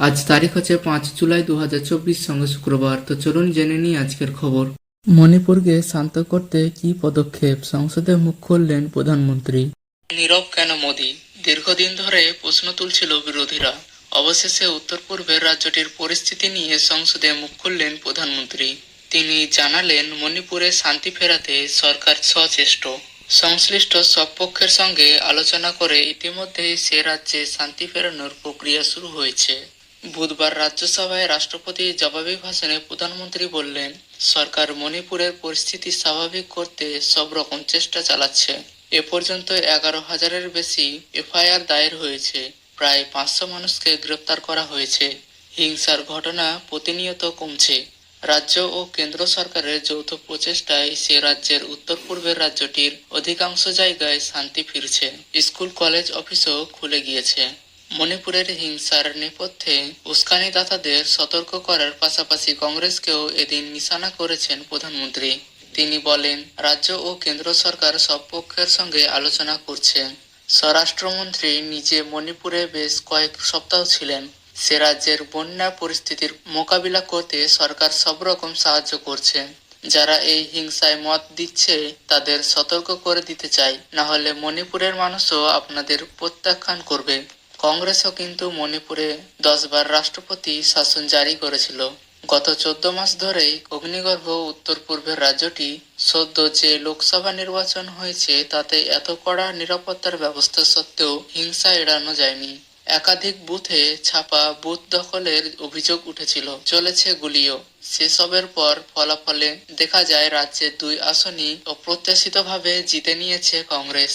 আজ তারিখ হচ্ছে 5 জুলাই 2024, সঙ্গে শুক্রবার। তো চলুন জেনে নিই আজকের খবর। মণিপুরকে শান্ত করতে কি পদক্ষেপ, সংসদে মুখ খুললেন প্রধানমন্ত্রী। নীরব কেন মোদি? দীর্ঘদিন ধরে প্রশ্ন তুলছিল বিরোধীরা। অবশেষে উত্তর পূর্বের রাজ্যটির পরিস্থিতি নিয়ে সংসদে মুখ খুললেন প্রধানমন্ত্রী। তিনি জানালেন, মণিপুরে শান্তি ফেরাতে সরকার সচেষ্ট। সংশ্লিষ্ট সব পক্ষের সঙ্গে আলোচনা করে ইতিমধ্যেই সে রাজ্যে শান্তি ফেরানোর প্রক্রিয়া শুরু হয়েছে। বুধবার রাজ্যসভায় রাষ্ট্রপতির জবাবি ভাষণে প্রধানমন্ত্রী বললেন, সরকার মণিপুরের পরিস্থিতি স্বাভাবিক করতে সব রকম চেষ্টা চালাচ্ছে। এ পর্যন্ত 11,000-এর বেশি এফআইআর দায়ের হয়েছে, প্রায় 500 মানুষকে গ্রেপ্তার করা হয়েছে। হিংসার ঘটনা প্রতিনিয়ত কমছে। রাজ্য ও কেন্দ্র সরকারের যৌথ প্রচেষ্টায় সে রাজ্যের উত্তর পূর্বের রাজ্যটির অধিকাংশ জায়গায় শান্তি ফিরছে। স্কুল, কলেজ, অফিসও খুলে গিয়েছে। মণিপুরের হিংসার নেপথ্যে উস্কানিদাতাদের সতর্ক করার পাশাপাশি কংগ্রেসকেও এদিন নিশানা করেছেন প্রধানমন্ত্রী। তিনি বলেন, রাজ্য ও কেন্দ্র সরকার সব পক্ষের সঙ্গে আলোচনা করছে। স্বরাষ্ট্রমন্ত্রী নিজে মণিপুরে বেশ কয়েক সপ্তাহ ছিলেন। সে রাজ্যের বন্যা পরিস্থিতির মোকাবিলা করতে সরকার সব রকম সাহায্য করছে। যারা এই হিংসায় মত দিচ্ছে তাদের সতর্ক করে দিতে চাই, না হলে মণিপুরের মানুষও আপনাদের প্রত্যাখ্যান করবে। কংগ্রেসও কিন্তু মণিপুরে 10 বার রাষ্ট্রপতি শাসন জারি করেছিল। গত 14 মাস ধরেই অগ্নিগর্ভ উত্তর পূর্বের রাজ্যটি সদ্য যে লোকসভা নির্বাচন হয়েছে তাতে এত কড়া নিরাপত্তার ব্যবস্থা সত্ত্বেও হিংসা এড়ানো যায়নি। একাধিক বুথে ছাপা বুথ দখলের অভিযোগ উঠেছিল, চলেছে গুলিও। সেসবের পর ফলাফলে দেখা যায় রাজ্যের 2 আসনই অপ্রত্যাশিতভাবে জিতে নিয়েছে কংগ্রেস।